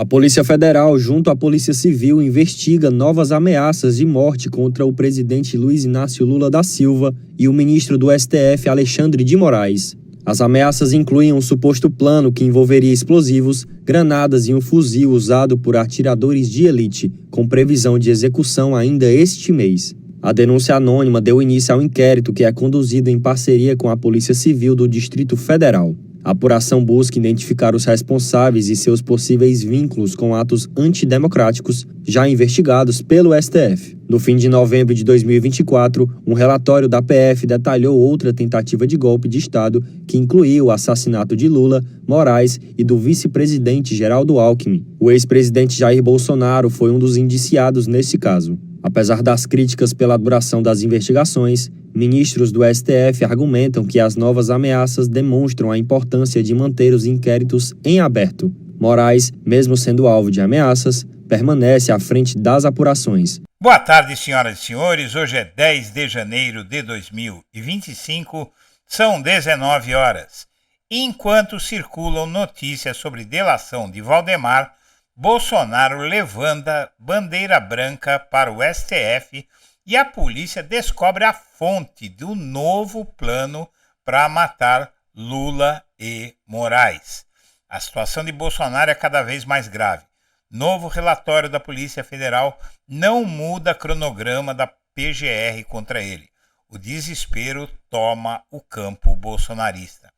A Polícia Federal, junto à Polícia Civil, investiga novas ameaças de morte contra o presidente Luiz Inácio Lula da Silva e o ministro do STF, Alexandre de Moraes. As ameaças incluem um suposto plano que envolveria explosivos, granadas e um fuzil usado por atiradores de elite, com previsão de execução ainda este mês. A denúncia anônima deu início ao inquérito que é conduzido em parceria com a Polícia Civil do Distrito Federal. A apuração busca identificar os responsáveis e seus possíveis vínculos com atos antidemocráticos já investigados pelo STF. No fim de novembro de 2024, um relatório da PF detalhou outra tentativa de golpe de Estado que incluiu o assassinato de Lula, Moraes e do vice-presidente Geraldo Alckmin. O ex-presidente Jair Bolsonaro foi um dos indiciados nesse caso. Apesar das críticas pela duração das investigações, ministros do STF argumentam que as novas ameaças demonstram a importância de manter os inquéritos em aberto. Moraes, mesmo sendo alvo de ameaças, permanece à frente das apurações. Boa tarde, senhoras e senhores. Hoje é 10 de janeiro de 2025, são 19 horas. Enquanto circulam notícias sobre delação de Valdemar, Bolsonaro levanta bandeira branca para o STF e a polícia descobre a fonte do novo plano para matar Lula e Moraes. A situação de Bolsonaro é cada vez mais grave. Novo relatório da Polícia Federal não muda cronograma da PGR contra ele. O desespero toma o campo bolsonarista.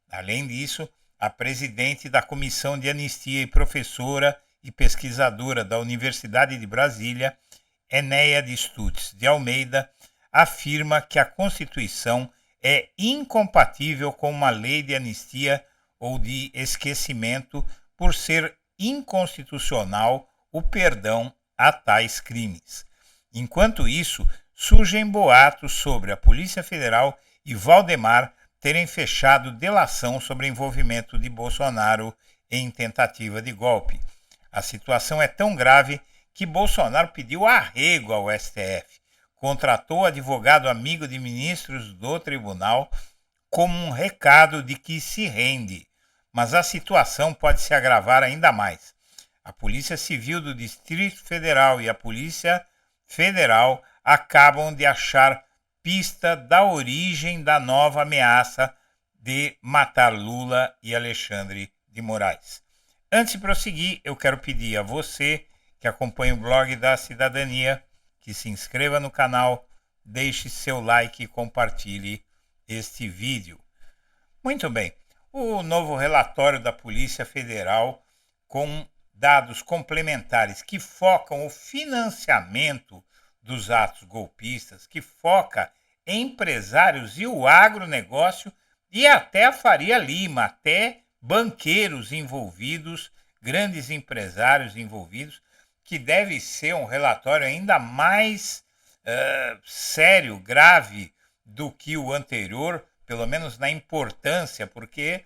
Além disso, a presidente da Comissão de Anistia e professora e pesquisadora da Universidade de Brasília, Enéia de Stutz de Almeida, afirma que a Constituição é incompatível com uma lei de anistia ou de esquecimento por ser inconstitucional o perdão a tais crimes. Enquanto isso, surgem boatos sobre a Polícia Federal e Valdemar terem fechado delação sobre envolvimento de Bolsonaro em tentativa de golpe. A situação é tão grave que Bolsonaro pediu arrego ao STF, contratou advogado amigo de ministros do tribunal como um recado de que se rende, mas a situação pode se agravar ainda mais. A Polícia Civil do Distrito Federal e a Polícia Federal acabam de achar pista da origem da nova ameaça de matar Lula e Alexandre de Moraes. Antes de prosseguir, eu quero pedir a você que acompanha o blog da Cidadania que se inscreva no canal, deixe seu like e compartilhe este vídeo. Muito bem, o novo relatório da Polícia Federal com dados complementares que focam o financiamento dos atos golpistas, que foca empresários e o agronegócio e até a Faria Lima, até banqueiros envolvidos, grandes empresários envolvidos, que deve ser um relatório ainda mais sério, grave do que o anterior, pelo menos na importância, porque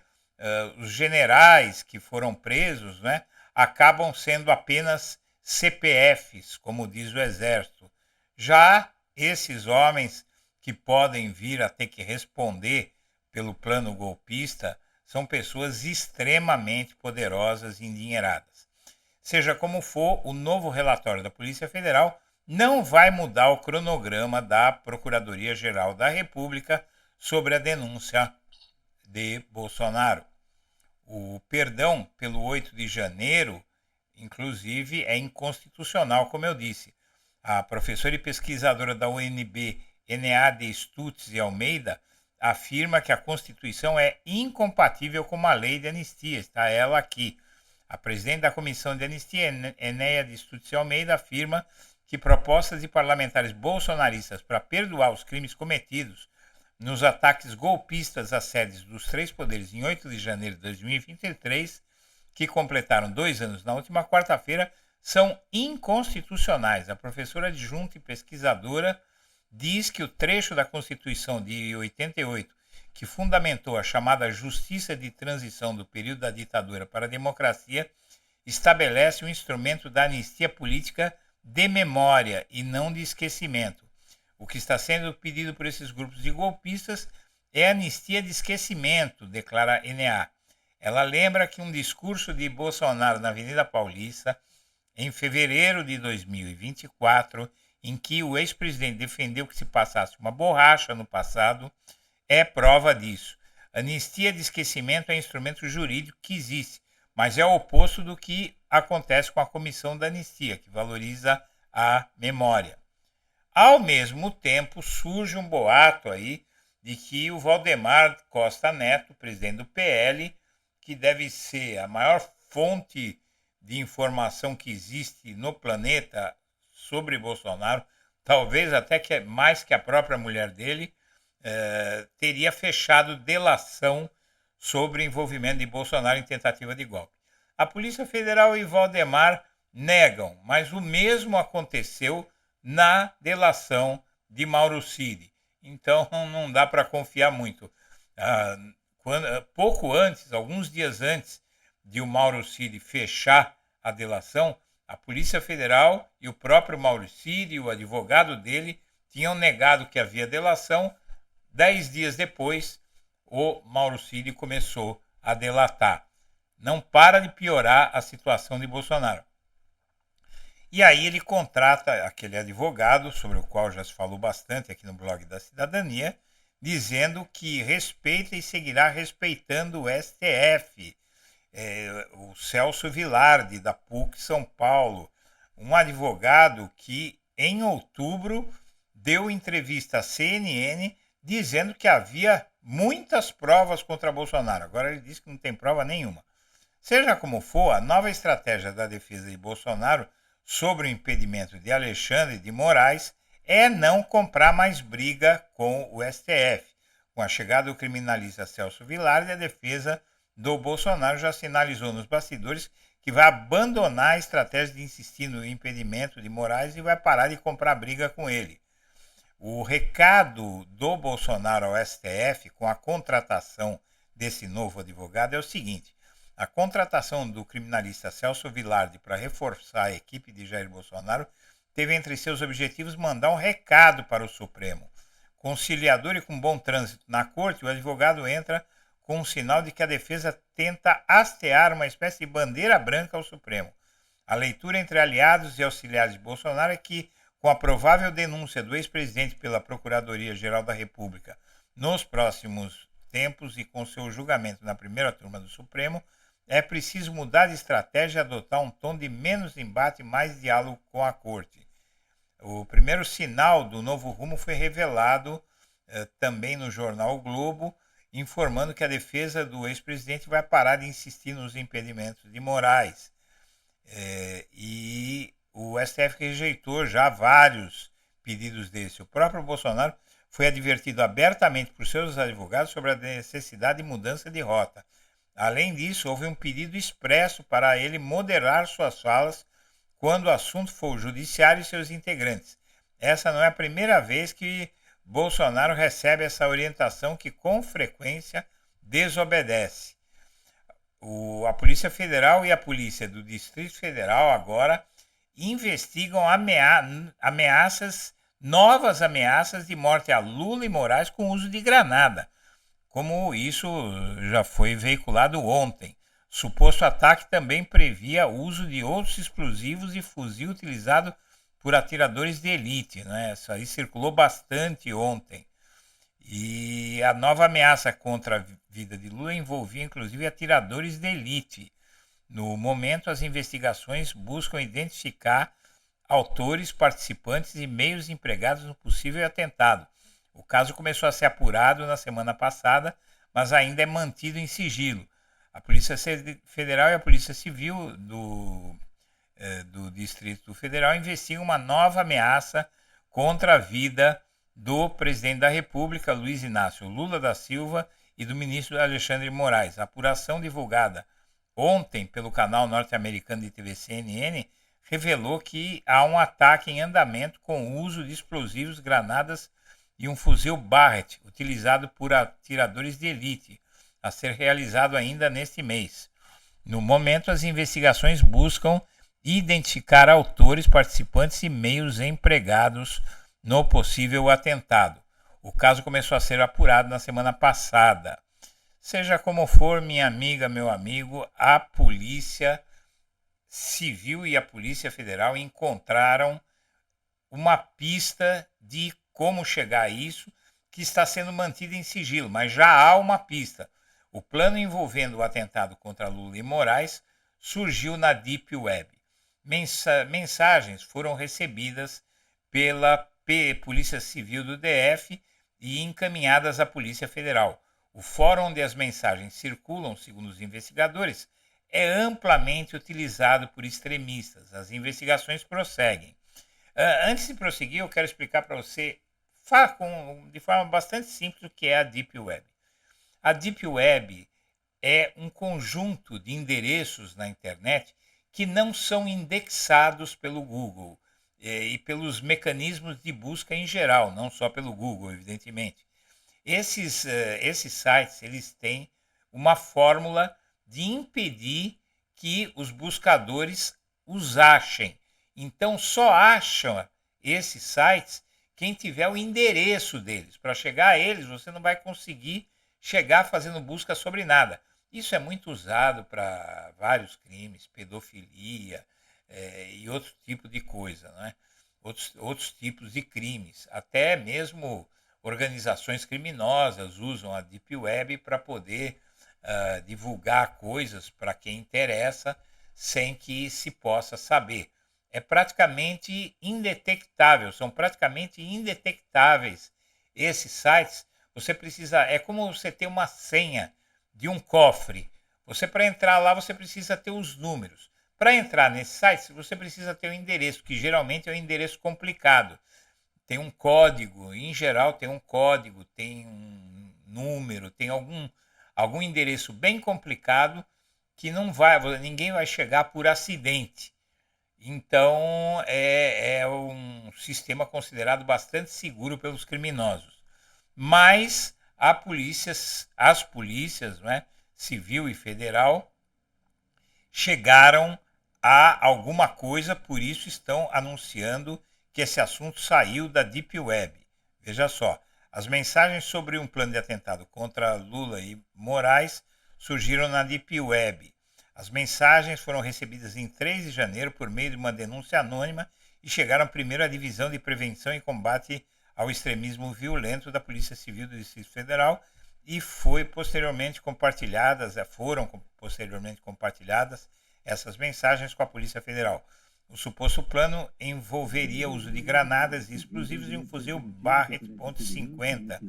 os generais que foram presos, né, acabam sendo apenas CPFs, como diz o Exército. Já esses homens que podem vir a ter que responder pelo plano golpista são pessoas extremamente poderosas e endinheiradas. Seja como for, o novo relatório da Polícia Federal não vai mudar o cronograma da Procuradoria-Geral da República sobre a denúncia de Bolsonaro. O perdão pelo 8 de janeiro, inclusive, é inconstitucional, como eu disse. A professora e pesquisadora da UNB, Enéia de Stutz de Almeida, afirma que a Constituição é incompatível com uma lei de anistia. Está ela aqui. A presidente da Comissão de Anistia, Enéia de Stutz de Almeida, afirma que propostas de parlamentares bolsonaristas para perdoar os crimes cometidos nos ataques golpistas às sedes dos três poderes em 8 de janeiro de 2023, que completaram 2 anos na última quarta-feira, são inconstitucionais. A professora adjunta e pesquisadora diz que o trecho da Constituição de 88, que fundamentou a chamada Justiça de Transição do período da ditadura para a democracia, estabelece um instrumento da anistia política de memória e não de esquecimento. O que está sendo pedido por esses grupos de golpistas é anistia de esquecimento, declara Enéia. Ela lembra que um discurso de Bolsonaro na Avenida Paulista, em fevereiro de 2024, em que o ex-presidente defendeu que se passasse uma borracha no passado, é prova disso. Anistia de esquecimento é instrumento jurídico que existe, mas é o oposto do que acontece com a comissão da anistia, que valoriza a memória. Ao mesmo tempo, surge um boato aí de que o Valdemar Costa Neto, presidente do PL, que deve ser a maior fonte de informação que existe no planeta sobre Bolsonaro, talvez até que mais que a própria mulher dele, teria fechado delação sobre o envolvimento de Bolsonaro em tentativa de golpe. A Polícia Federal e Valdemar negam, mas o mesmo aconteceu na delação de Mauro Cid. Então não dá para confiar muito. Pouco antes, alguns dias antes de o Mauro Cid fechar a delação, a Polícia Federal e o próprio Mauro Cid, o advogado dele, tinham negado que havia delação. 10 dias depois, o Mauro Cid começou a delatar. Não para de piorar a situação de Bolsonaro. E aí ele contrata aquele advogado, sobre o qual já se falou bastante aqui no blog da Cidadania, dizendo que respeita e seguirá respeitando o STF. O Celso Vilardi, da PUC São Paulo, um advogado que em outubro deu entrevista à CNN dizendo que havia muitas provas contra Bolsonaro. Agora ele diz que não tem prova nenhuma. Seja como for, a nova estratégia da defesa de Bolsonaro sobre o impedimento de Alexandre de Moraes é não comprar mais briga com o STF. Com a chegada do criminalista Celso Vilardi, a defesa do Bolsonaro já sinalizou nos bastidores que vai abandonar a estratégia de insistir no impedimento de Moraes e vai parar de comprar briga com ele. O recado do Bolsonaro ao STF com a contratação desse novo advogado é o seguinte: a contratação do criminalista Celso Vilardi para reforçar a equipe de Jair Bolsonaro teve entre seus objetivos mandar um recado para o Supremo. Conciliador e com bom trânsito na corte, o advogado entra com um sinal de que a defesa tenta hastear uma espécie de bandeira branca ao Supremo. A leitura entre aliados e auxiliares de Bolsonaro é que, com a provável denúncia do ex-presidente pela Procuradoria-Geral da República nos próximos tempos e com seu julgamento na primeira turma do Supremo, é preciso mudar de estratégia e adotar um tom de menos embate e mais diálogo com a Corte. O primeiro sinal do novo rumo foi revelado também no jornal o Globo, informando que a defesa do ex-presidente vai parar de insistir nos impedimentos de Moraes. E o STF rejeitou já vários pedidos desse. O próprio Bolsonaro foi advertido abertamente por seus advogados sobre a necessidade de mudança de rota. Além disso, houve um pedido expresso para ele moderar suas falas quando o assunto for o judiciário e seus integrantes. Essa não é a primeira vez que Bolsonaro recebe essa orientação que com frequência desobedece. A Polícia Federal e a Polícia do Distrito Federal agora investigam novas ameaças de morte a Lula e Moraes com uso de granada, como isso já foi veiculado ontem. Suposto ataque também previa o uso de outros explosivos e fuzil utilizado por atiradores de elite, né? Isso aí circulou bastante ontem. E a nova ameaça contra a vida de Lula envolvia inclusive atiradores de elite. No momento, as investigações buscam identificar autores, participantes e meios empregados no possível atentado. O caso começou a ser apurado na semana passada, mas ainda é mantido em sigilo. A Polícia Federal e a Polícia Civil do Distrito Federal investigam uma nova ameaça contra a vida do presidente da República, Luiz Inácio Lula da Silva, e do ministro Alexandre de Moraes. A apuração divulgada ontem pelo canal norte-americano de TV CNN revelou que há um ataque em andamento com o uso de explosivos, granadas e um fuzil Barrett, utilizado por atiradores de elite, a ser realizado ainda neste mês. No momento, as investigações buscam identificar autores, participantes e meios empregados no possível atentado. O caso começou a ser apurado na semana passada. Seja como for, minha amiga, meu amigo, a Polícia Civil e a Polícia Federal encontraram uma pista de como chegar a isso, que está sendo mantida em sigilo, mas já há uma pista. O plano envolvendo o atentado contra Lula e Moraes surgiu na Deep Web. Mensagens foram recebidas pela Polícia Civil do DF e encaminhadas à Polícia Federal. O fórum onde as mensagens circulam, segundo os investigadores, é amplamente utilizado por extremistas. As investigações prosseguem. Antes de prosseguir, eu quero explicar para você de forma bastante simples o que é a Deep Web. A Deep Web é um conjunto de endereços na internet que não são indexados pelo Google e pelos mecanismos de busca em geral, não só pelo Google, evidentemente. Esses sites eles têm uma fórmula de impedir que os buscadores os achem. Então, só acham esses sites quem tiver o endereço deles. Para chegar a eles, você não vai conseguir chegar fazendo busca sobre nada. Isso é muito usado para vários crimes, pedofilia e outro tipo de coisa, né? Outros tipos de crimes. Até mesmo organizações criminosas usam a Deep Web para poder divulgar coisas para quem interessa sem que se possa saber. É praticamente indetectável, são praticamente indetectáveis esses sites. Você precisa, é como você ter uma senha de um cofre. Você, para entrar lá, você precisa ter os números. Para entrar nesse site, você precisa ter o endereço, que geralmente é um endereço complicado. Tem um código, em geral tem um código, tem um número, tem algum endereço bem complicado que ninguém vai chegar por acidente. Então, é um sistema considerado bastante seguro pelos criminosos. Mas as polícias, né, civil e federal, chegaram a alguma coisa, por isso estão anunciando que esse assunto saiu da Deep Web. Veja só, as mensagens sobre um plano de atentado contra Lula e Moraes surgiram na Deep Web. As mensagens foram recebidas em 3 de janeiro por meio de uma denúncia anônima e chegaram primeiro à Divisão de Prevenção e Combate ao Extremismo Violento da Polícia Civil do Distrito Federal e foram posteriormente compartilhadas essas mensagens com a Polícia Federal. O suposto plano envolveria o uso de granadas e explosivos e um fuzil Barrett .50,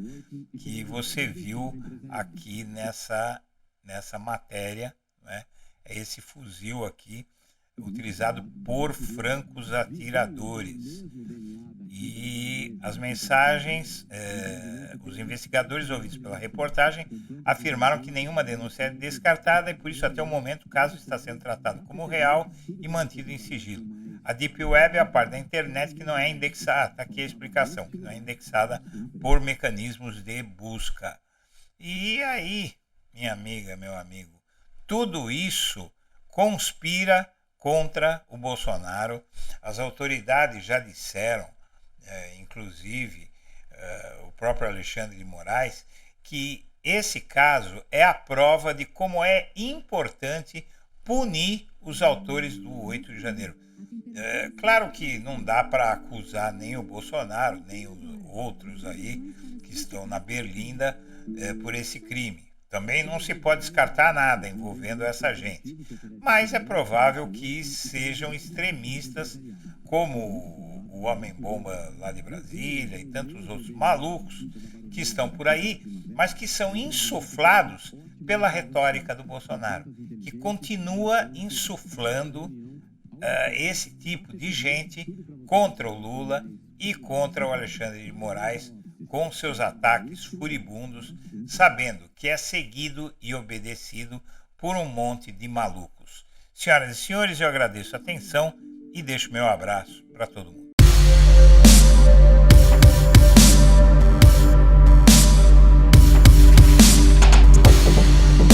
que você viu aqui nessa matéria, né? É esse fuzil aqui, utilizado por francos atiradores. E as mensagens, os investigadores ouvidos pela reportagem afirmaram que nenhuma denúncia é descartada e por isso até o momento o caso está sendo tratado como real e mantido em sigilo. A Deep Web é a parte da internet que não é indexada, está aqui a explicação, que não é indexada por mecanismos de busca. E aí, minha amiga, meu amigo, tudo isso conspira contra o Bolsonaro. As autoridades já disseram, inclusive o próprio Alexandre de Moraes, que esse caso é a prova de como é importante punir os autores do 8 de janeiro. Claro que não dá para acusar nem o Bolsonaro, nem os outros aí que estão na berlinda por esse crime. Também não se pode descartar nada envolvendo essa gente. Mas é provável que sejam extremistas, como o Homem-Bomba lá de Brasília e tantos outros malucos que estão por aí, mas que são insuflados pela retórica do Bolsonaro, que continua insuflando esse tipo de gente contra o Lula e contra o Alexandre de Moraes, com seus ataques furibundos, sabendo que é seguido e obedecido por um monte de malucos. Senhoras e senhores, eu agradeço a atenção e deixo meu abraço para todo mundo.